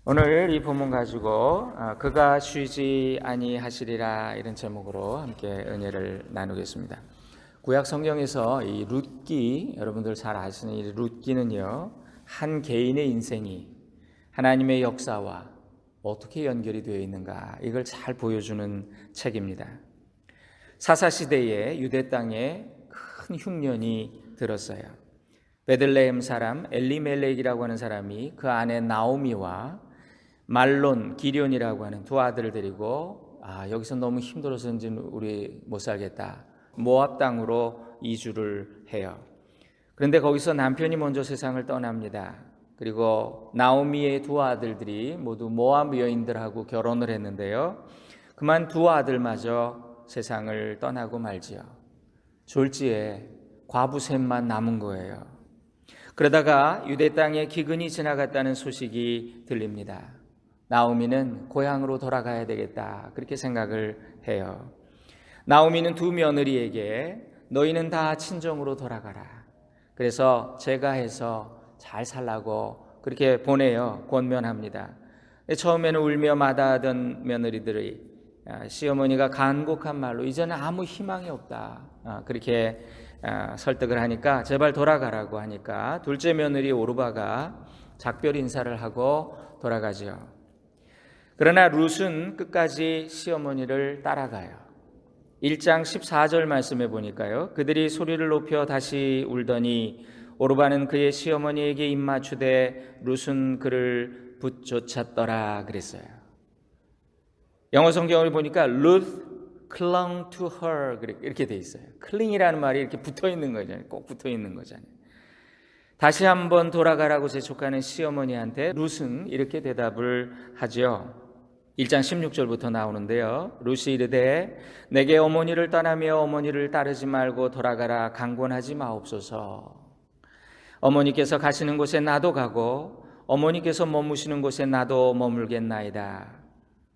오늘 이 본문 가지고 그가 쉬지 아니하시리라 이런 제목으로 함께 은혜를 나누겠습니다. 구약 성경에서 이 룻기, 여러분들 잘 아시는 이 룻기는요, 한 개인의 인생이 하나님의 역사와 어떻게 연결이 되어 있는가, 이걸 잘 보여주는 책입니다. 사사시대에 유대 땅에 큰 흉년이 들었어요. 베들레헴 사람 엘리멜렉이라고 하는 사람이 그 아내 나오미와 말론, 기련이라고 하는 두 아들을 데리고 여기서 너무 힘들어서 이제 우리 못 살겠다, 모압 땅으로 이주를 해요. 그런데 거기서 남편이 먼저 세상을 떠납니다. 그리고 나오미의 두 아들들이 모두 모압 여인들하고 결혼을 했는데요, 그만 두 아들마저 세상을 떠나고 말지요. 졸지에 과부 셋만 남은 거예요. 그러다가 유대 땅에 기근이 지나갔다는 소식이 들립니다. 나오미는 고향으로 돌아가야 되겠다, 그렇게 생각을 해요. 나오미는 두 며느리에게 너희는 다 친정으로 돌아가라, 그래서 제가 해서 잘 살라고 그렇게 보내요. 권면합니다. 처음에는 울며 마다하던 며느리들이 시어머니가 간곡한 말로 이제는 아무 희망이 없다, 그렇게 설득을 하니까 제발 돌아가라고 하니까 둘째 며느리 오르바가 작별 인사를 하고 돌아가죠. 그러나 룻은 끝까지 시어머니를 따라가요. 1장 14절 말씀에 보니까요, 그들이 소리를 높여 다시 울더니 오르바는 그의 시어머니에게 입맞추되 룻은 그를 붙쫓았더라 그랬어요. 영어 성경을 보니까 Ruth clung to her 이렇게 돼 있어요. 클링이라는 말이 이렇게 붙어 있는 거잖아요. 꼭 붙어 있는 거잖아요. 다시 한번 돌아가라고 재촉하는 시어머니한테 룻은 이렇게 대답을 하죠. 1장 16절부터 나오는데요, 룻이 이르되 내게 어머니를 떠나며 어머니를 따르지 말고 돌아가라 강권하지 마옵소서. 어머니께서 가시는 곳에 나도 가고 어머니께서 머무시는 곳에 나도 머물겠나이다.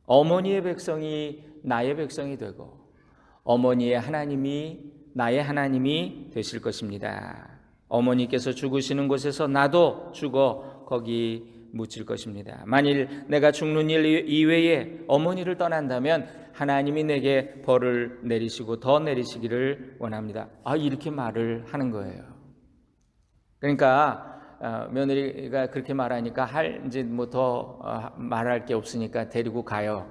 어머니의 백성이 나의 백성이 되고 어머니의 하나님이 나의 하나님이 되실 것입니다. 어머니께서 죽으시는 곳에서 나도 죽어 거기 묻힐 것입니다. 만일 내가 죽는 일 이외에 어머니를 떠난다면 하나님이 내게 벌을 내리시고 더 내리시기를 원합니다. 이렇게 말을 하는 거예요. 그러니까 며느리가 그렇게 말하니까 이제 뭐 더 말할 게 없으니까 데리고 가요.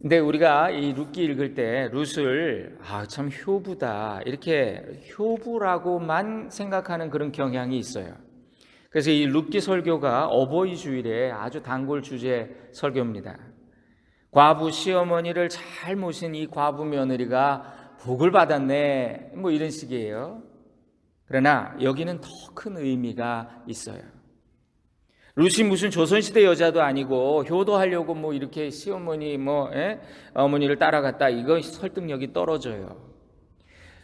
근데 우리가 이 룻기 읽을 때 룻을 참 효부다, 이렇게 효부라고만 생각하는 그런 경향이 있어요. 그래서 이 룻기 설교가 어버이 주일에 아주 단골 주제 설교입니다. 과부 시어머니를 잘 모신 이 과부 며느리가 복을 받았네, 뭐 이런 식이에요. 그러나 여기는 더 큰 의미가 있어요. 룻이 무슨 조선시대 여자도 아니고 효도하려고 뭐 이렇게 시어머니 어머니를 따라갔다, 이거 설득력이 떨어져요.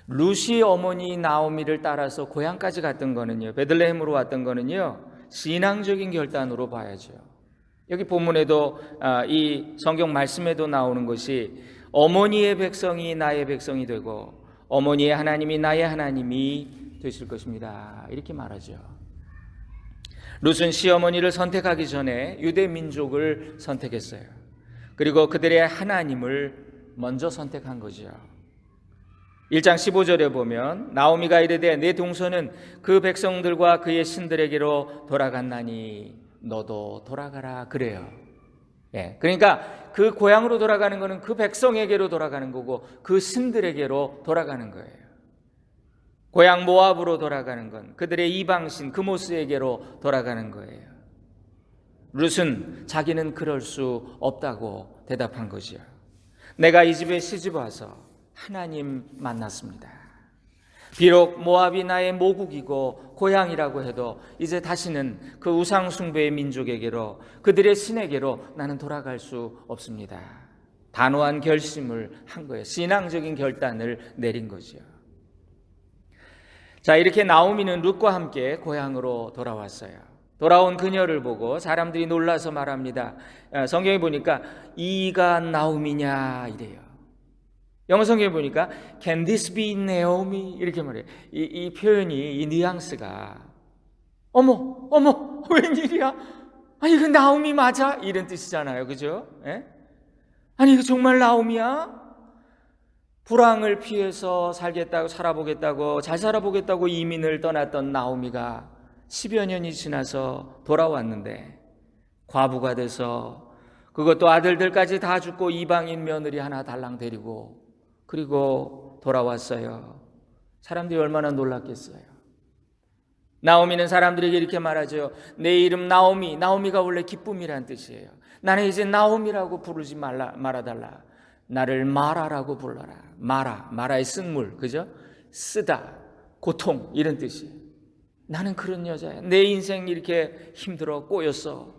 룻이 어머니 나오미를 따라서 고향까지 갔던 거는요, 베들레헴으로 왔던 거는요, 신앙적인 결단으로 봐야죠. 여기 본문에도 이 성경 말씀에도 나오는 것이 어머니의 백성이 나의 백성이 되고 어머니의 하나님이 나의 하나님이 되실 것입니다, 이렇게 말하죠. 룻은 시어머니를 선택하기 전에 유대 민족을 선택했어요. 그리고 그들의 하나님을 먼저 선택한 거죠. 1장 15절에 보면 나오미가 이르되 내 동서는 그 백성들과 그의 신들에게로 돌아갔나니 너도 돌아가라 그래요. 그러니까 그 고향으로 돌아가는 것은 그 백성에게로 돌아가는 거고 그 신들에게로 돌아가는 거예요. 고향 모압으로 돌아가는 건 그들의 이방신 그모스에게로 돌아가는 거예요. 룻은 자기는 그럴 수 없다고 대답한 거죠. 내가 이 집에 시집 와서 하나님 만났습니다. 비록 모압이 나의 모국이고 고향이라고 해도 이제 다시는 그 우상 숭배의 민족에게로, 그들의 신에게로 나는 돌아갈 수 없습니다. 단호한 결심을 한 거예요. 신앙적인 결단을 내린 거죠. 자, 이렇게 나오미는 룻과 함께 고향으로 돌아왔어요. 돌아온 그녀를 보고 사람들이 놀라서 말합니다. 성경에 보니까 이가 나오미냐 이래요. 영어 성경에 보니까 Can this be Naomi? 이렇게 말해요. 이 표현이, 이 뉘앙스가 어머 웬일이야? 아니 그 나오미 맞아? 이런 뜻이잖아요, 그죠? 예? 아니 이거 정말 나오미야? 불황을 피해서 살아보겠다고 잘 살아보겠다고 이민을 떠났던 나오미가 10여 년이 지나서 돌아왔는데 과부가 돼서 그것도 아들들까지 다 죽고 이방인 며느리 하나 달랑 데리고 그리고 돌아왔어요. 사람들이 얼마나 놀랐겠어요. 나오미는 사람들에게 이렇게 말하죠. 내 이름 나오미, 나오미가 원래 기쁨이란 뜻이에요. 나는 이제 나오미라고 부르지 말아달라. 나를 마라라고 불러라. 마라의 쓴물, 그죠? 쓰다, 고통 이런 뜻이에요. 나는 그런 여자야. 내 인생 이렇게 힘들어 꼬였어.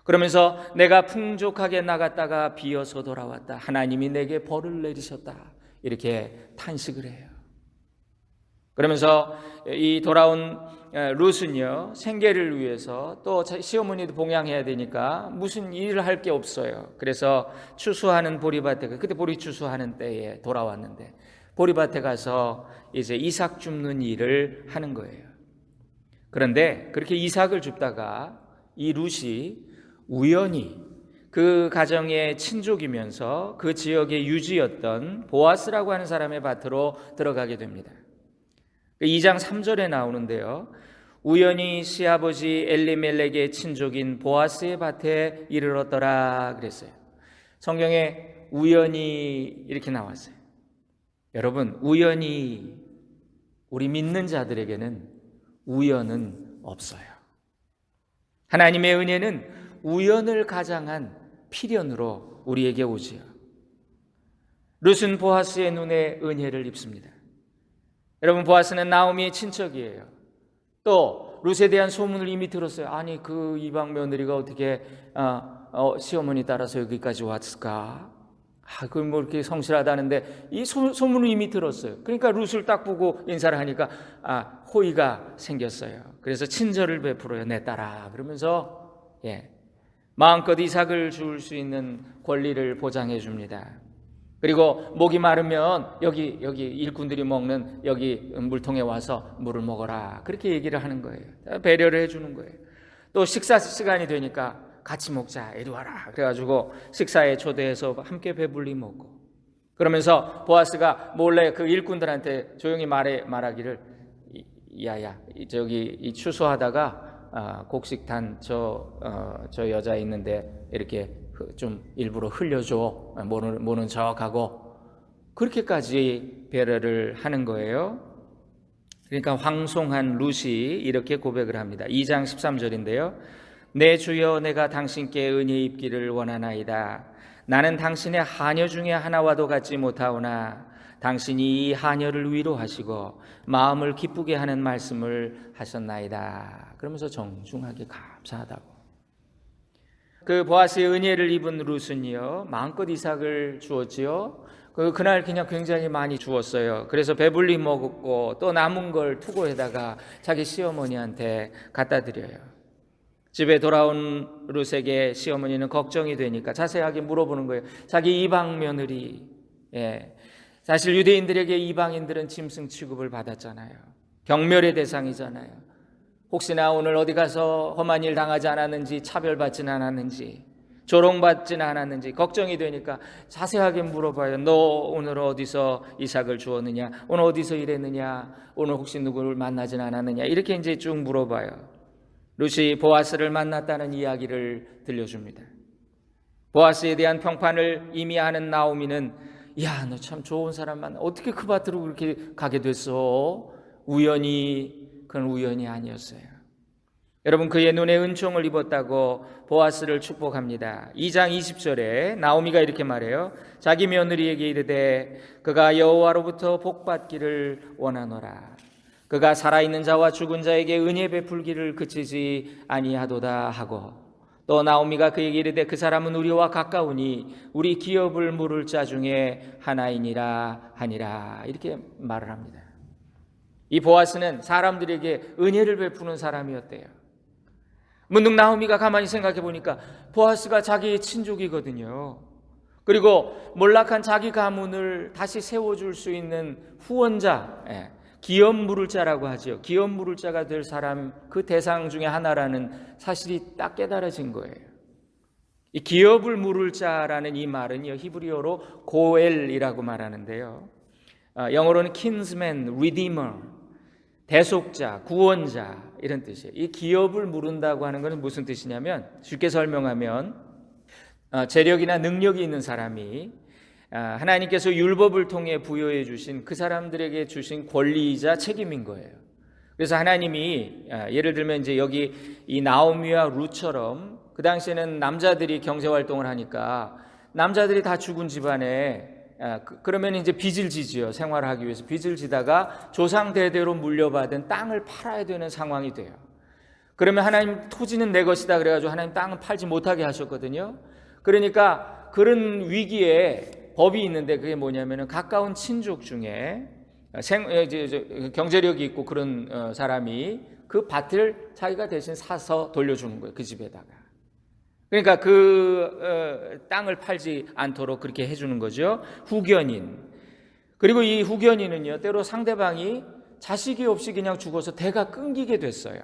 그러면서 내가 풍족하게 나갔다가 비어서 돌아왔다. 하나님이 내게 벌을 내리셨다. 이렇게 탄식을 해요. 그러면서 이 돌아온 룻은요, 생계를 위해서 또 시어머니도 봉양해야 되니까 무슨 일을 할 게 없어요. 그래서 추수하는 보리밭에, 그때 보리 추수하는 때에 돌아왔는데 보리밭에 가서 이제 이삭 줍는 일을 하는 거예요. 그런데 그렇게 이삭을 줍다가 이 룻이 우연히 그 가정의 친족이면서 그 지역의 유지였던 보아스라고 하는 사람의 밭으로 들어가게 됩니다. 2장 3절에 나오는데요. 우연히 시아버지 엘리멜렉의 친족인 보아스의 밭에 이르렀더라 그랬어요. 성경에 우연히 이렇게 나왔어요. 여러분, 우연히 우리 믿는 자들에게는 우연은 없어요. 하나님의 은혜는 우연을 가장한 필연으로 우리에게 오지요. 룻은 보아스의 눈에 은혜를 입습니다. 여러분, 보아스는 나오미의 친척이에요. 또 룻에 대한 소문을 이미 들었어요. 아니 그 이방 며느리가 어떻게 시어머니 따라서 여기까지 왔을까? 그 뭐 이렇게 성실하다는데 이 소문을 이미 들었어요. 그러니까 룻을 딱 보고 인사를 하니까 호의가 생겼어요. 그래서 친절을 베풀어요. 내 딸아 그러면서 마음껏 이삭을 줄 수 있는 권리를 보장해 줍니다. 그리고 목이 마르면 여기 일꾼들이 먹는 여기 물통에 와서 물을 먹어라. 그렇게 얘기를 하는 거예요. 배려를 해주는 거예요. 또 식사 시간이 되니까 같이 먹자. 이리 와라. 그래가지고 식사에 초대해서 함께 배불리 먹고. 그러면서 보아스가 몰래 그 일꾼들한테 조용히 말하기를 야야 저기 이 추수하다가 곡식단 저 여자 있는데 이렇게 좀 일부러 흘려줘. 모는 척하고 그렇게까지 배려를 하는 거예요. 그러니까 황송한 룻이 이렇게 고백을 합니다. 2장 13절인데요. 내 주여 내가 당신께 은혜 입기를 원하나이다. 나는 당신의 하녀 중에 하나와도 같지 못하오나 당신이 이 하녀를 위로하시고 마음을 기쁘게 하는 말씀을 하셨나이다. 그러면서 정중하게 감사하다고. 그 보아스의 은혜를 입은 룻은요 마음껏 이삭을 주었지요. 그날 그냥 굉장히 많이 주었어요. 그래서 배불리 먹었고 또 남은 걸 투고에다가 자기 시어머니한테 갖다 드려요. 집에 돌아온 룻에게 시어머니는 걱정이 되니까 자세하게 물어보는 거예요. 자기 이방 며느리, 사실 유대인들에게 이방인들은 짐승 취급을 받았잖아요. 경멸의 대상이잖아요. 혹시나 오늘 어디 가서 험한 일 당하지 않았는지, 차별받지는 않았는지, 조롱받지는 않았는지 걱정이 되니까 자세하게 물어봐요. 너 오늘 어디서 이삭을 주었느냐? 오늘 어디서 일했느냐? 오늘 혹시 누구를 만나진 않았느냐? 이렇게 이제 쭉 물어봐요. 룻이 보아스를 만났다는 이야기를 들려줍니다. 보아스에 대한 평판을 이미 아는 나오미는 야, 너 참 좋은 사람 만나. 어떻게 그 밭으로 그렇게 가게 됐어? 그건 우연이 아니었어요. 여러분, 그의 눈에 은총을 입었다고 보아스를 축복합니다. 2장 20절에 나오미가 이렇게 말해요. 자기 며느리에게 이르되 그가 여호와로부터 복받기를 원하노라. 그가 살아있는 자와 죽은 자에게 은혜 베풀기를 그치지 아니하도다 하고, 또 나오미가 그에게 이르되 그 사람은 우리와 가까우니 우리 기업을 물을 자 중에 하나이니라 하니라. 이렇게 말을 합니다. 이 보아스는 사람들에게 은혜를 베푸는 사람이었대요. 문득 나오미가 가만히 생각해 보니까 보아스가 자기의 친족이거든요. 그리고 몰락한 자기 가문을 다시 세워줄 수 있는 후원자, 기업 물을 자라고 하죠. 기업 물을 자가 될 사람, 그 대상 중에 하나라는 사실이 딱 깨달아진 거예요. 이 기업을 물을 자라는 이 말은요, 히브리어로 고엘이라고 말하는데요, 영어로는 kinsman, redeemer, 대속자, 구원자 이런 뜻이에요. 이 기업을 물은다고 하는 것은 무슨 뜻이냐면, 쉽게 설명하면 재력이나 능력이 있는 사람이 하나님께서 율법을 통해 부여해 주신 그 사람들에게 주신 권리이자 책임인 거예요. 그래서 하나님이 예를 들면 이제 여기 이 나오미와 룻처럼 그 당시에는 남자들이 경제 활동을 하니까 남자들이 다 죽은 집안에 그러면 이제 빚을 지지요. 생활하기 위해서 빚을 지다가 조상 대대로 물려받은 땅을 팔아야 되는 상황이 돼요. 그러면 하나님 토지는 내 것이다 그래가지고 하나님 땅은 팔지 못하게 하셨거든요. 그러니까 그런 위기에 법이 있는데 그게 뭐냐면은 가까운 친족 중에 경제력이 있고 그런 사람이 그 밭을 자기가 대신 사서 돌려주는 거예요. 그 집에다가. 그러니까 그 땅을 팔지 않도록 그렇게 해주는 거죠. 후견인. 그리고 이 후견인은요, 때로 상대방이 자식이 없이 그냥 죽어서 대가 끊기게 됐어요.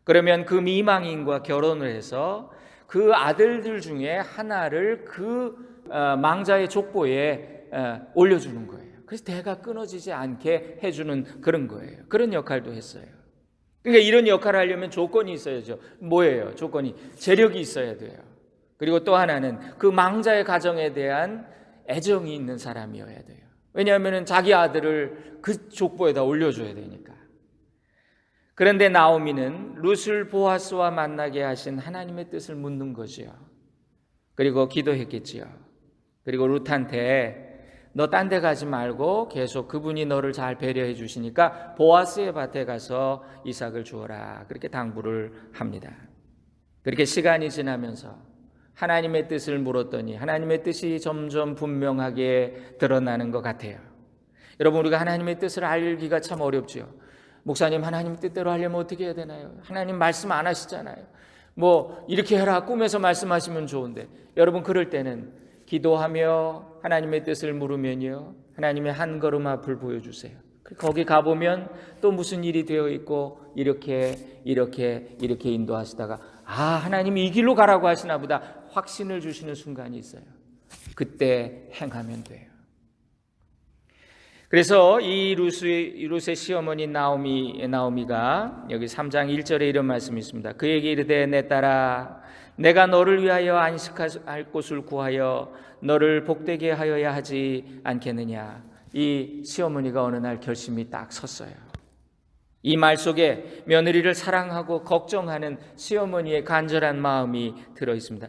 그러면 그 미망인과 결혼을 해서 그 아들들 중에 하나를 그 망자의 족보에 올려주는 거예요. 그래서 대가 끊어지지 않게 해주는 그런 거예요. 그런 역할도 했어요. 그러니까 이런 역할을 하려면 조건이 있어야죠. 뭐예요? 조건이 재력이 있어야 돼요. 그리고 또 하나는 그 망자의 가정에 대한 애정이 있는 사람이어야 돼요. 왜냐하면 자기 아들을 그 족보에다 올려줘야 되니까. 그런데 나오미는 룻을 보아스와 만나게 하신 하나님의 뜻을 묻는 거지요. 그리고 기도했겠지요. 그리고 룻한테 너 딴 데 가지 말고 계속 그분이 너를 잘 배려해 주시니까 보아스의 밭에 가서 이삭을 주어라. 그렇게 당부를 합니다. 그렇게 시간이 지나면서 하나님의 뜻을 물었더니 하나님의 뜻이 점점 분명하게 드러나는 것 같아요. 여러분, 우리가 하나님의 뜻을 알기가 참 어렵죠. 목사님, 하나님 뜻대로 하려면 어떻게 해야 되나요? 하나님 말씀 안 하시잖아요. 뭐 이렇게 해라 꿈에서 말씀하시면 좋은데, 여러분 그럴 때는 기도하며 하나님의 뜻을 물으면요, 하나님의 한 걸음 앞을 보여주세요. 거기 가보면 또 무슨 일이 되어 있고 이렇게 인도하시다가 하나님이 이 길로 가라고 하시나 보다 확신을 주시는 순간이 있어요. 그때 행하면 돼요. 그래서 이 룻의 시어머니 나오미가 여기 3장 1절에 이런 말씀이 있습니다. 그에게 이르되 내 딸아, 내가 너를 위하여 안식할 곳을 구하여 너를 복되게 하여야 하지 않겠느냐. 이 시어머니가 어느 날 결심이 딱 섰어요. 이 말 속에 며느리를 사랑하고 걱정하는 시어머니의 간절한 마음이 들어 있습니다.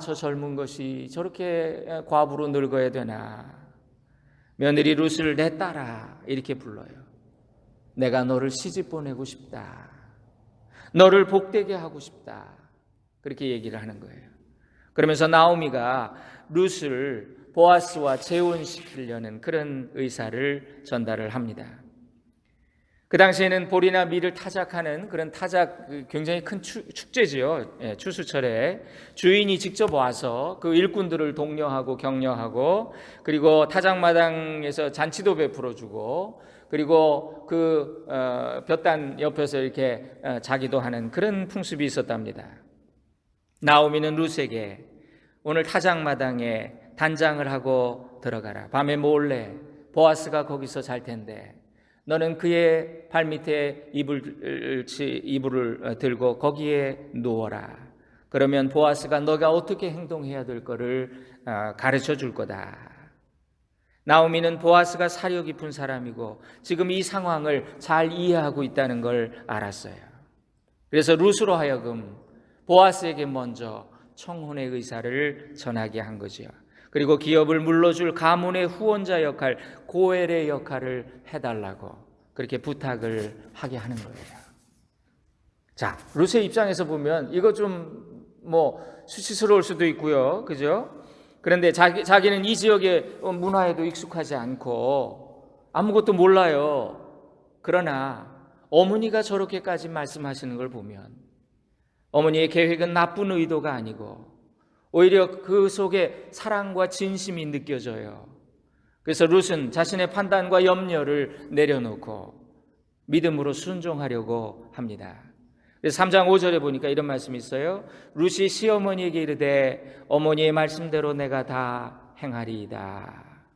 저 젊은 것이 저렇게 과부로 늙어야 되나. 며느리 룻을 내 딸아 이렇게 불러요. 내가 너를 시집 보내고 싶다. 너를 복되게 하고 싶다. 그렇게 얘기를 하는 거예요. 그러면서 나오미가 룻을 보아스와 재혼시키려는 그런 의사를 전달을 합니다. 그 당시에는 보리나 밀을 타작하는 그런 굉장히 큰 축제지요. 추수철에 주인이 직접 와서 그 일꾼들을 독려하고 격려하고, 그리고 타작마당에서 잔치도 베풀어주고, 그리고 그 볕단 옆에서 이렇게 자기도 하는 그런 풍습이 있었답니다. 나오미는 룻에게 오늘 타작마당에 단장을 하고 들어가라. 밤에 몰래 보아스가 거기서 잘 텐데 너는 그의 발밑에 이불을 들고 거기에 누워라. 그러면 보아스가 너가 어떻게 행동해야 될 거를 가르쳐 줄 거다. 나오미는 보아스가 사려 깊은 사람이고 지금 이 상황을 잘 이해하고 있다는 걸 알았어요. 그래서 룻으로 하여금 보아스에게 먼저 청혼의 의사를 전하게 한 거지요. 그리고 기업을 물러줄 가문의 후원자 역할, 고엘의 역할을 해달라고 그렇게 부탁을 하게 하는 거예요. 자, 룻의 입장에서 보면 이거 좀 수치스러울 수도 있고요, 그죠? 그런데 자기는 이 지역의 문화에도 익숙하지 않고 아무것도 몰라요. 그러나 어머니가 저렇게까지 말씀하시는 걸 보면 어머니의 계획은 나쁜 의도가 아니고 오히려 그 속에 사랑과 진심이 느껴져요. 그래서 룻은 자신의 판단과 염려를 내려놓고 믿음으로 순종하려고 합니다. 그래서 3장 5절에 보니까 이런 말씀이 있어요. 룻이 시어머니에게 이르되 어머니의 말씀대로 내가 다 행하리이다.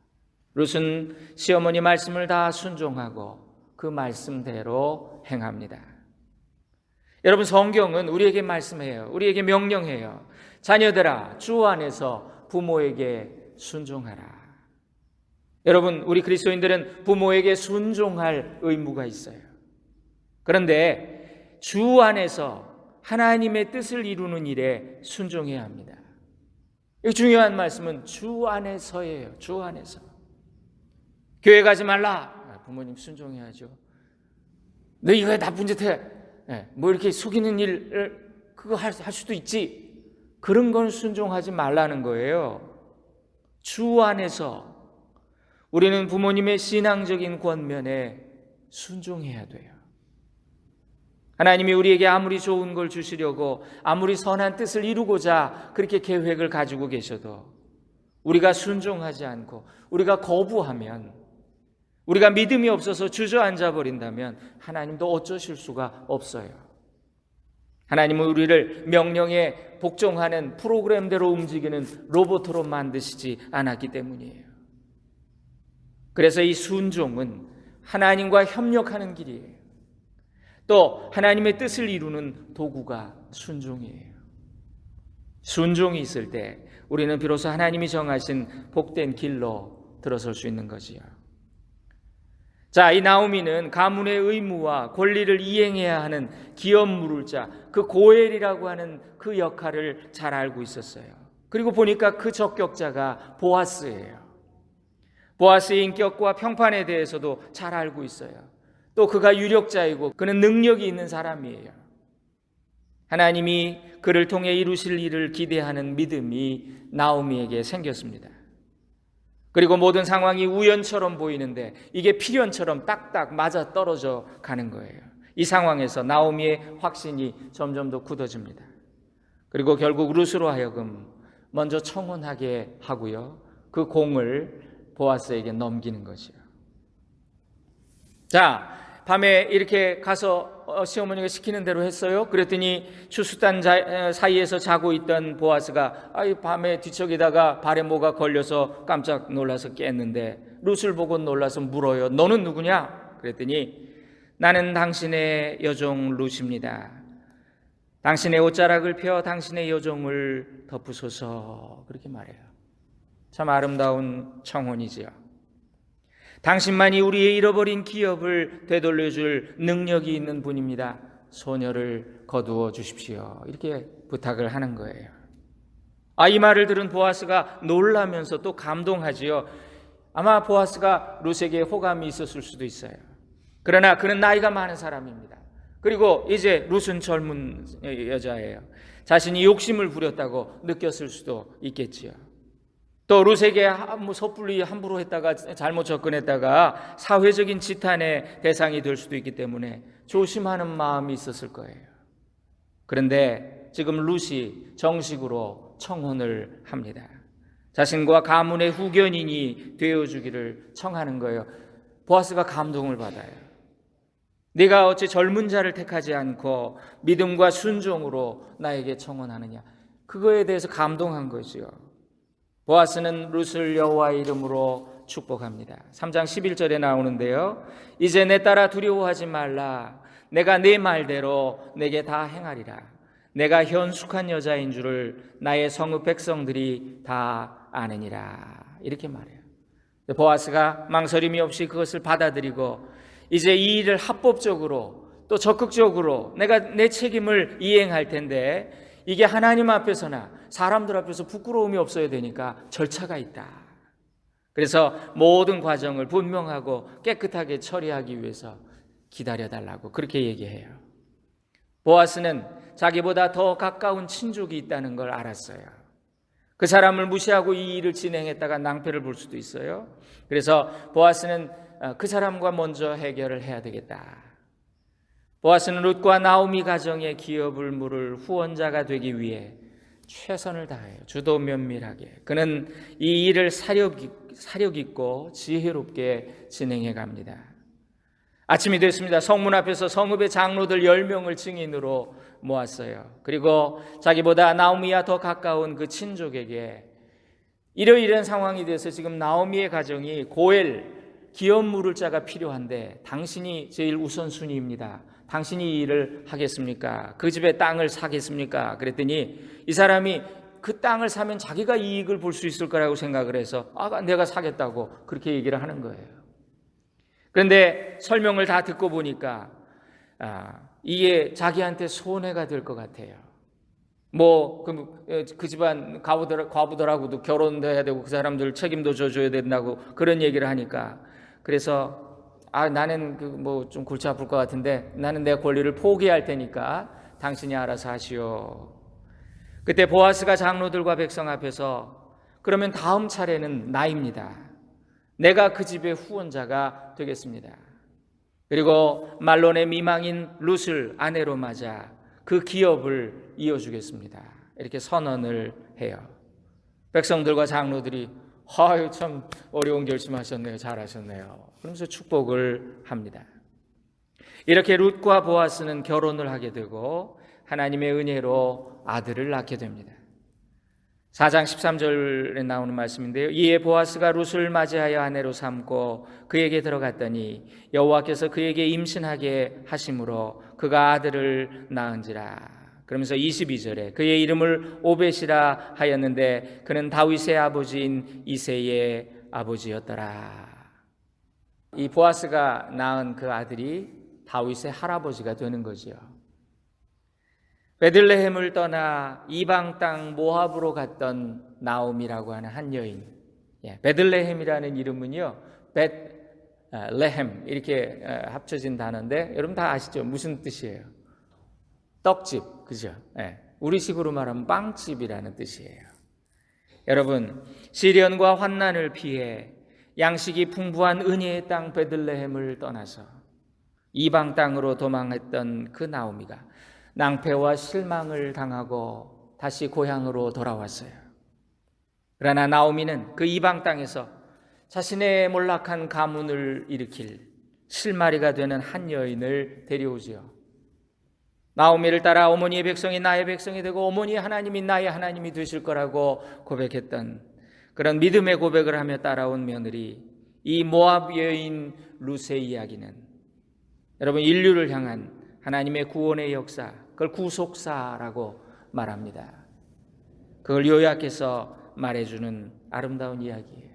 룻은 시어머니 말씀을 다 순종하고 그 말씀대로 행합니다. 여러분, 성경은 우리에게 말씀해요. 우리에게 명령해요. 자녀들아, 주 안에서 부모에게 순종하라. 여러분, 우리 그리스도인들은 부모에게 순종할 의무가 있어요. 그런데 주 안에서 하나님의 뜻을 이루는 일에 순종해야 합니다. 이 중요한 말씀은 주 안에서예요. 주 안에서. 교회 가지 말라. 부모님 순종해야죠. 너 이거 왜 나쁜 짓 해? 뭐 이렇게 속이는 일을 그거 할 수도 있지. 그런 건 순종하지 말라는 거예요. 주 안에서 우리는 부모님의 신앙적인 권면에 순종해야 돼요. 하나님이 우리에게 아무리 좋은 걸 주시려고 아무리 선한 뜻을 이루고자 그렇게 계획을 가지고 계셔도 우리가 순종하지 않고 우리가 거부하면, 우리가 믿음이 없어서 주저앉아 버린다면 하나님도 어쩌실 수가 없어요. 하나님은 우리를 명령에 복종하는 프로그램대로 움직이는 로봇으로 만드시지 않았기 때문이에요. 그래서 이 순종은 하나님과 협력하는 길이에요. 또 하나님의 뜻을 이루는 도구가 순종이에요. 순종이 있을 때 우리는 비로소 하나님이 정하신 복된 길로 들어설 수 있는 거지요. 자, 이 나오미는 가문의 의무와 권리를 이행해야 하는 기업 물을 자, 그 고엘이라고 하는 그 역할을 잘 알고 있었어요. 그리고 보니까 그 적격자가 보아스예요. 보아스의 인격과 평판에 대해서도 잘 알고 있어요. 또 그가 유력자이고 그는 능력이 있는 사람이에요. 하나님이 그를 통해 이루실 일을 기대하는 믿음이 나오미에게 생겼습니다. 그리고 모든 상황이 우연처럼 보이는데 이게 필연처럼 딱딱 맞아 떨어져 가는 거예요. 이 상황에서 나오미의 확신이 점점 더 굳어집니다. 그리고 결국 룻으로 하여금 먼저 청혼하게 하고요, 그 공을 보아스에게 넘기는 것이요. 자, 밤에 이렇게 가서 시어머니가 시키는 대로 했어요. 그랬더니 추수단 사이에서 자고 있던 보아스가 밤에 뒤척이다가 발에 뭐가 걸려서 깜짝 놀라서 깼는데 룻을 보고 놀라서 물어요. 너는 누구냐? 그랬더니 나는 당신의 여종 룻입니다. 당신의 옷자락을 펴 당신의 여종을 덮으소서. 그렇게 말해요. 참 아름다운 청혼이지요. 당신만이 우리의 잃어버린 기업을 되돌려줄 능력이 있는 분입니다. 소녀를 거두어 주십시오. 이렇게 부탁을 하는 거예요. 이 말을 들은 보아스가 놀라면서 또 감동하지요. 아마 보아스가 룻에게 호감이 있었을 수도 있어요. 그러나 그는 나이가 많은 사람입니다. 그리고 이제 룻은 젊은 여자예요. 자신이 욕심을 부렸다고 느꼈을 수도 있겠지요. 또 룻에게 섣불리 함부로 했다가 잘못 접근했다가 사회적인 지탄의 대상이 될 수도 있기 때문에 조심하는 마음이 있었을 거예요. 그런데 지금 룻이 정식으로 청혼을 합니다. 자신과 가문의 후견인이 되어주기를 청하는 거예요. 보아스가 감동을 받아요. 네가 어찌 젊은 자를 택하지 않고 믿음과 순종으로 나에게 청혼하느냐. 그거에 대해서 감동한 거지요. 보아스는 룻을 여호와의 이름으로 축복합니다. 3장 11절에 나오는데요. 이제 내 딸아 두려워하지 말라. 내가 네 말대로 내게 다 행하리라. 내가 현숙한 여자인 줄을 나의 성읍 백성들이 다 아느니라. 이렇게 말해요. 보아스가 망설임이 없이 그것을 받아들이고 이제 이 일을 합법적으로 또 적극적으로 내가 내 책임을 이행할 텐데 이게 하나님 앞에서나 사람들 앞에서 부끄러움이 없어야 되니까 절차가 있다. 그래서 모든 과정을 분명하고 깨끗하게 처리하기 위해서 기다려달라고 그렇게 얘기해요. 보아스는 자기보다 더 가까운 친족이 있다는 걸 알았어요. 그 사람을 무시하고 이 일을 진행했다가 낭패를 볼 수도 있어요. 그래서 보아스는 그 사람과 먼저 해결을 해야 되겠다. 보아스는 룻과 나오미 가정의 기업을 물을 후원자가 되기 위해 최선을 다해요. 주도 면밀하게. 그는 이 일을 사력 있고 지혜롭게 진행해 갑니다. 아침이 됐습니다. 성문 앞에서 성읍의 장로들 10명을 증인으로 모았어요. 그리고 자기보다 나오미와 더 가까운 그 친족에게 이러이러한 상황이 돼서 지금 나오미의 가정이 고엘 기업 물을 자가 필요한데 당신이 제일 우선순위입니다. 당신이 이 일을 하겠습니까? 그 집의 땅을 사겠습니까? 그랬더니 이 사람이 그 땅을 사면 자기가 이익을 볼 수 있을 거라고 생각을 해서 내가 사겠다고 그렇게 얘기를 하는 거예요. 그런데 설명을 다 듣고 보니까 이게 자기한테 손해가 될 것 같아요. 그 집안 과부들하고도 결혼도 해야 되고 그 사람들 책임도 져줘야 된다고 그런 얘기를 하니까 그래서 나는 좀 골치 아플 것 같은데 나는 내 권리를 포기할 테니까 당신이 알아서 하시오. 그때 보아스가 장로들과 백성 앞에서 그러면 다음 차례는 나입니다. 내가 그 집의 후원자가 되겠습니다. 그리고 말론의 미망인 룻을 아내로 맞아 그 기업을 이어주겠습니다. 이렇게 선언을 해요. 백성들과 장로들이 참 어려운 결심하셨네요. 잘하셨네요. 그러면서 축복을 합니다. 이렇게 룻과 보아스는 결혼을 하게 되고 하나님의 은혜로 아들을 낳게 됩니다. 4장 13절에 나오는 말씀인데요. 이에 보아스가 룻을 맞이하여 아내로 삼고 그에게 들어갔더니 여호와께서 그에게 임신하게 하심으로 그가 아들을 낳은지라. 그러면서 22절에 그의 이름을 오벳이라 하였는데 그는 다윗의 아버지인 이새의 아버지였더라. 이 보아스가 낳은 그 아들이 다윗의 할아버지가 되는 거지요. 베들레헴을 떠나 이방 땅 모압으로 갔던 나옴이라고 하는 한 여인. 베들레헴이라는 이름은요, 벳레헴 이렇게 합쳐진 단어인데 여러분 다 아시죠? 무슨 뜻이에요? 떡집, 그죠? 우리식으로 말하면 빵집이라는 뜻이에요. 여러분, 시련과 환난을 피해 양식이 풍부한 은혜의 땅 베들레헴을 떠나서 이방 땅으로 도망했던 그 나오미가 낭패와 실망을 당하고 다시 고향으로 돌아왔어요. 그러나 나오미는 그 이방 땅에서 자신의 몰락한 가문을 일으킬 실마리가 되는 한 여인을 데려오지요. 나오미를 따라 어머니의 백성이 나의 백성이 되고 어머니의 하나님이 나의 하나님이 되실 거라고 고백했던 그런 믿음의 고백을 하며 따라온 며느리, 이 모압 여인 룻의 이야기는 여러분 인류를 향한 하나님의 구원의 역사, 그걸 구속사라고 말합니다. 그걸 요약해서 말해주는 아름다운 이야기예요.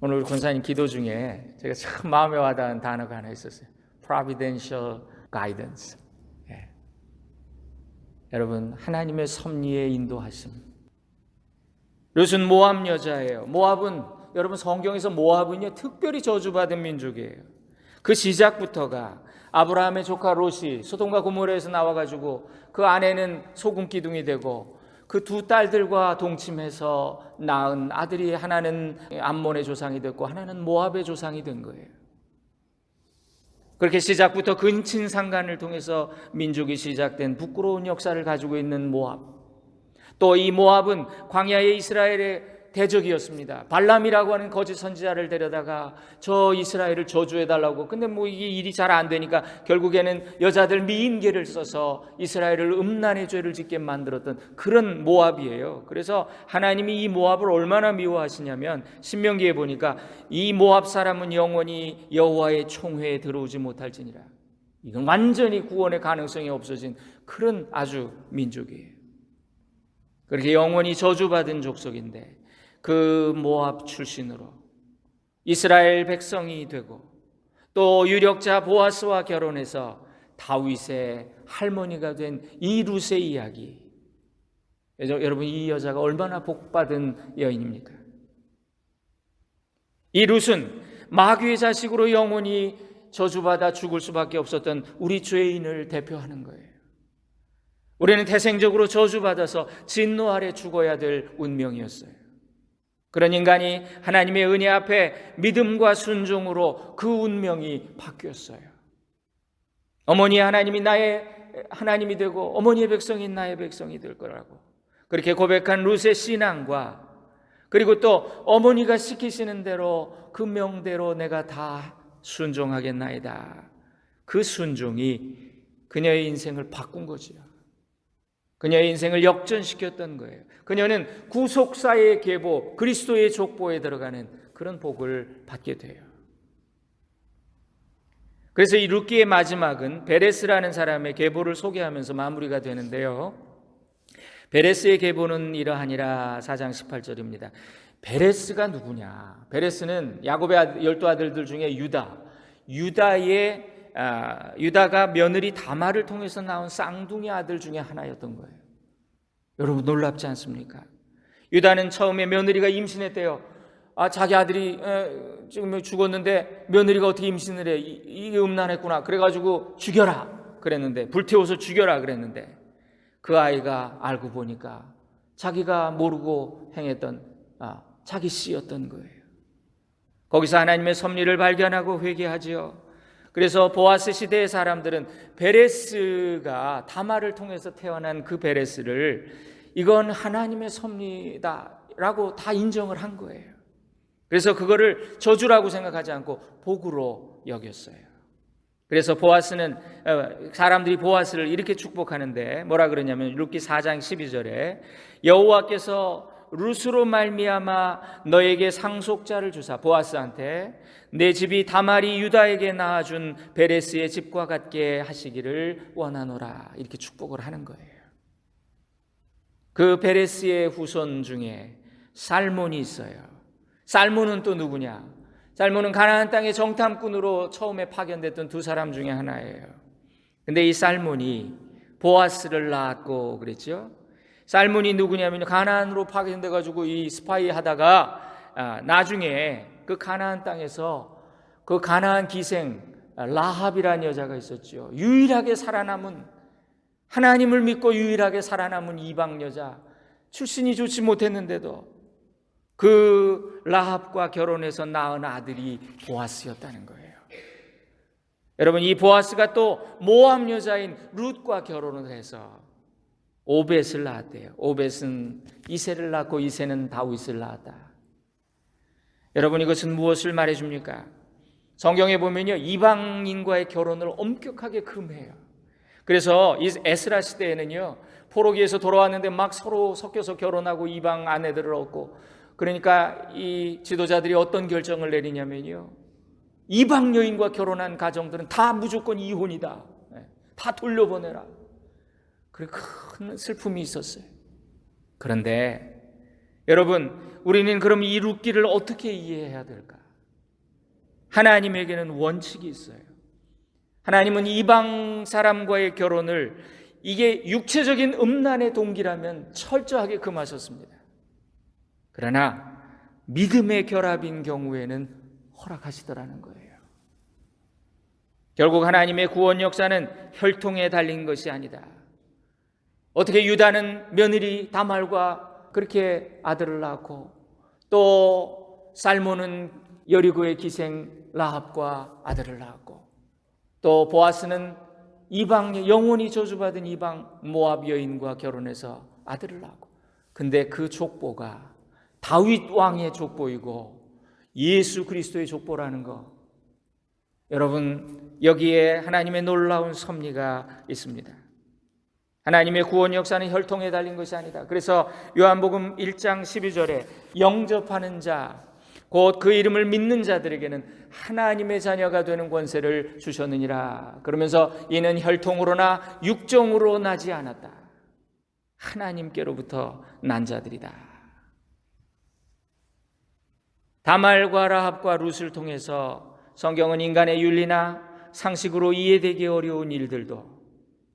오늘 우리 권사님 기도 중에 제가 참 마음에 와닿은 단어가 하나 있었어요. Providential Guidance. 여러분 하나님의 섭리의 인도하심. 룻은 모압 여자예요. 모압은 여러분 성경에서 모압은요 특별히 저주받은 민족이에요. 그 시작부터가 아브라함의 조카 롯이 소돔과 고모라에서 나와가지고 그 아내는 소금 기둥이 되고 그 두 딸들과 동침해서 낳은 아들이 하나는 암몬의 조상이 됐고 하나는 모압의 조상이 된 거예요. 그렇게 시작부터 근친상간을 통해서 민족이 시작된 부끄러운 역사를 가지고 있는 모압. 또 이 모압은 광야의 이스라엘의 대적이었습니다. 발람이라고 하는 거짓 선지자를 데려다가 저 이스라엘을 저주해달라고. 근데 이게 일이 잘 안 되니까 결국에는 여자들 미인계를 써서 이스라엘을 음란의 죄를 짓게 만들었던 그런 모압이에요. 그래서 하나님이 이 모압을 얼마나 미워하시냐면 신명기에 보니까 이 모압 사람은 영원히 여호와의 총회에 들어오지 못할지니라. 이건 완전히 구원의 가능성이 없어진 그런 아주 민족이에요. 그렇게 영원히 저주받은 족속인데 그 모압 출신으로 이스라엘 백성이 되고 또 유력자 보아스와 결혼해서 다윗의 할머니가 된 이 룻의 이야기. 여러분 이 여자가 얼마나 복받은 여인입니까? 이 룻은 마귀의 자식으로 영원히 저주받아 죽을 수밖에 없었던 우리 죄인을 대표하는 거예요. 우리는 태생적으로 저주받아서 진노 아래 죽어야 될 운명이었어요. 그런 인간이 하나님의 은혜 앞에 믿음과 순종으로 그 운명이 바뀌었어요. 어머니 하나님이 나의 하나님이 되고 어머니의 백성이 나의 백성이 될 거라고 그렇게 고백한 룻의 신앙과 그리고 또 어머니가 시키시는 대로 그 명대로 내가 다 순종하겠나이다. 그 순종이 그녀의 인생을 바꾼 거지요. 그녀의 인생을 역전시켰던 거예요. 그녀는 구속사의 계보, 그리스도의 족보에 들어가는 그런 복을 받게 돼요. 그래서 이 룻기의 마지막은 베레스라는 사람의 계보를 소개하면서 마무리가 되는데요. 베레스의 계보는 이러하니라 4장 18절입니다. 베레스가 누구냐? 베레스는 야곱의 12아들들 중에 유다가 며느리 다말을 통해서 나온 쌍둥이 아들 중에 하나였던 거예요. 여러분 놀랍지 않습니까? 유다는 처음에 며느리가 임신했대요. 자기 아들이 지금 죽었는데 며느리가 어떻게 임신을 해? 이게 음란했구나. 그래가지고 죽여라 그랬는데, 불태워서 죽여라 그랬는데, 그 아이가 알고 보니까 자기가 모르고 행했던 자기 씨였던 거예요. 거기서 하나님의 섭리를 발견하고 회개하지요. 그래서 보아스 시대의 사람들은 베레스가 다말을 통해서 태어난 그 베레스를 이건 하나님의 섭리다라고 다 인정을 한 거예요. 그래서 그거를 저주라고 생각하지 않고 복으로 여겼어요. 그래서 사람들이 보아스를 이렇게 축복하는데 뭐라 그러냐면 룻기 4장 12절에 여호와께서 룻으로 말미암아 너에게 상속자를 주사, 보아스한테 내 집이 다말이 유다에게 낳아준 베레스의 집과 같게 하시기를 원하노라, 이렇게 축복을 하는 거예요. 그 베레스의 후손 중에 살몬이 있어요. 살몬은 또 누구냐? 살몬은 가나안 땅의 정탐꾼으로 처음에 파견됐던 두 사람 중에 하나예요. 근데 이 살몬이 보아스를 낳았고 그랬죠. 살몬이 누구냐면 가나안으로 파견돼 가지고 이 스파이 하다가 나중에 그 가나안 땅에서 그 가나안 기생 라합이라는 여자가 있었죠. 유일하게 살아남은, 하나님을 믿고 유일하게 살아남은 이방 여자, 출신이 좋지 못했는데도 그 라합과 결혼해서 낳은 아들이 보아스였다는 거예요. 여러분, 이 보아스가 또 모압 여자인 룻과 결혼을 해서 오벳을 낳았대요. 오벳은 이새를 낳고 이새는 다윗을 낳았다. 여러분, 이것은 무엇을 말해줍니까? 성경에 보면요, 이방인과의 결혼을 엄격하게 금해요. 그래서 이 에스라 시대에는요, 포로기에서 돌아왔는데 막 서로 섞여서 결혼하고 이방 아내들을 얻고, 그러니까 이 지도자들이 어떤 결정을 내리냐면요, 이방 여인과 결혼한 가정들은 다 무조건 이혼이다, 다 돌려보내라. 그래, 큰 슬픔이 있었어요. 그런데 여러분, 우리는 그럼 이 룻기를 어떻게 이해해야 될까? 하나님에게는 원칙이 있어요. 하나님은 이방 사람과의 결혼을, 이게 육체적인 음란의 동기라면 철저하게 금하셨습니다. 그러나 믿음의 결합인 경우에는 허락하시더라는 거예요. 결국 하나님의 구원 역사는 혈통에 달린 것이 아니다. 어떻게 유다는 며느리 다말과 그렇게 아들을 낳고, 또 살몬은 여리고의 기생 라합과 아들을 낳았고, 또 보아스는 이방, 영원히 저주받은 이방 모압 여인과 결혼해서 아들을 낳고, 근데 그 족보가 다윗 왕의 족보이고 예수 그리스도의 족보라는 거, 여러분, 여기에 하나님의 놀라운 섭리가 있습니다. 하나님의 구원 역사는 혈통에 달린 것이 아니다. 그래서 요한복음 1장 12절에 영접하는 자, 곧 그 이름을 믿는 자들에게는 하나님의 자녀가 되는 권세를 주셨느니라. 그러면서 이는 혈통으로나 육정으로 나지 않았다. 하나님께로부터 난 자들이다. 다말과 라합과 룻을 통해서 성경은 인간의 윤리나 상식으로 이해되기 어려운 일들도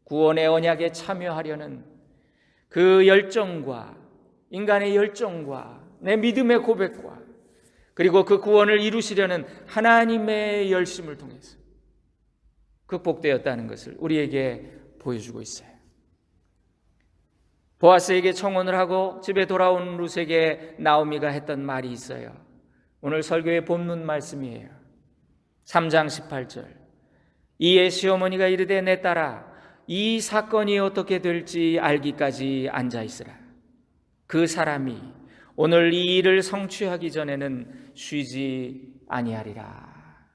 구원의 언약에 참여하려는 그 열정과, 인간의 열정과 내 믿음의 고백과, 그리고 그 구원을 이루시려는 하나님의 열심을 통해서 극복되었다는 것을 우리에게 보여주고 있어요. 보아스에게 청혼을 하고 집에 돌아온 룻에게 나오미가 했던 말이 있어요. 오늘 설교의 본문 말씀이에요. 3장 18절. 이에 시어머니가 이르되 내 딸아, 이 사건이 어떻게 될지 알기까지 앉아 있으라. 그 사람이 오늘 이 일을 성취하기 전에는 쉬지 아니하리라.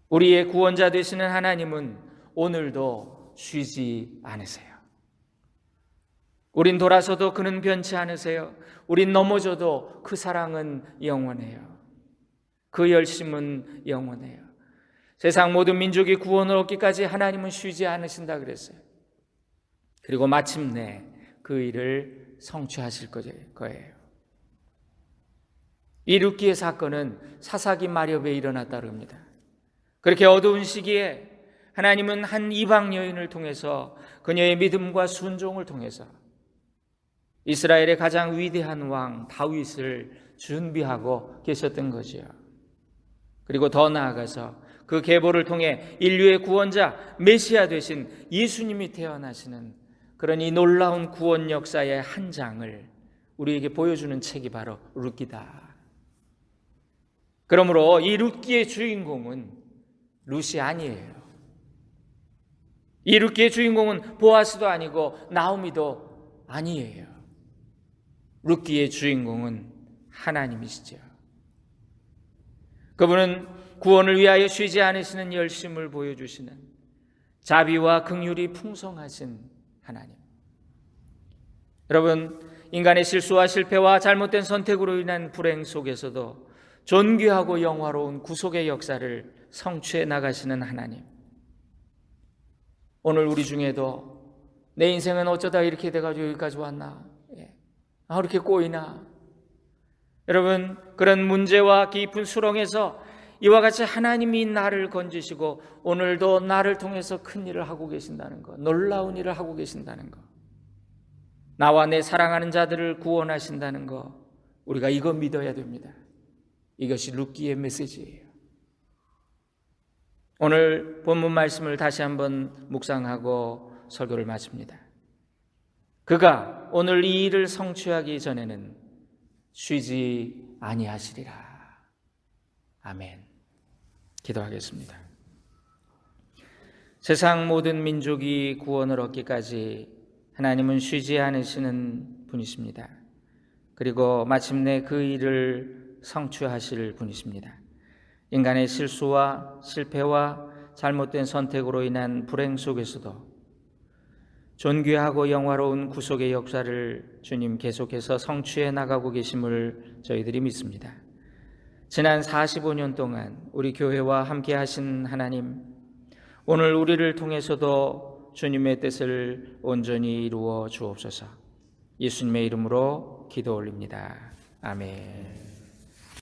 우리의 구원자 되시는 하나님은 오늘도 쉬지 않으세요. 우린 돌아서도 그는 변치 않으세요. 우린 넘어져도 그 사랑은 영원해요. 그 열심은 영원해요. 세상 모든 민족이 구원을 얻기까지 하나님은 쉬지 않으신다 그랬어요. 그리고 마침내 그 일을 성취하실 거예요. 이 룻기의 사건은 사사기 마렵에 일어났다고 합니다. 그렇게 어두운 시기에 하나님은 한 이방 여인을 통해서 그녀의 믿음과 순종을 통해서 이스라엘의 가장 위대한 왕 다윗을 준비하고 계셨던 거지요. 그리고 더 나아가서 그 계보를 통해 인류의 구원자 메시아 되신 예수님이 태어나시는 그런 이 놀라운 구원 역사의 한 장을 우리에게 보여주는 책이 바로 룻기다. 그러므로 이 룻기의 주인공은 룻이 아니에요. 이 룻기의 주인공은 보아스도 아니고 나오미도 아니에요. 룻기의 주인공은 하나님이시죠. 그분은 구원을 위하여 쉬지 않으시는 열심을 보여주시는 자비와 긍휼이 풍성하신 하나님. 여러분, 인간의 실수와 실패와 잘못된 선택으로 인한 불행 속에서도 존귀하고 영화로운 구속의 역사를 성취해 나가시는 하나님. 오늘 우리 중에도 내 인생은 어쩌다 이렇게 돼가지고 여기까지 왔나? 이렇게 꼬이나? 여러분, 그런 문제와 깊은 수렁에서 이와 같이 하나님이 나를 건지시고 오늘도 나를 통해서 큰 일을 하고 계신다는 것, 놀라운 일을 하고 계신다는 것, 나와 내 사랑하는 자들을 구원하신다는 것, 우리가 이거 믿어야 됩니다. 이것이 룻기의 메시지예요. 오늘 본문 말씀을 다시 한번 묵상하고 설교를 마칩니다. 그가 오늘 이 일을 성취하기 전에는 쉬지 아니하시리라. 아멘. 기도하겠습니다. 세상 모든 민족이 구원을 얻기까지 하나님은 쉬지 않으시는 분이십니다. 그리고 마침내 그 일을 성취하실 분이십니다. 인간의 실수와 실패와 잘못된 선택으로 인한 불행 속에서도 존귀하고 영화로운 구속의 역사를 주님 계속해서 성취해 나가고 계심을 저희들이 믿습니다. 지난 45년 동안 우리 교회와 함께 하신 하나님, 오늘 우리를 통해서도 주님의 뜻을 온전히 이루어 주옵소서. 예수님의 이름으로 기도 올립니다. 아멘.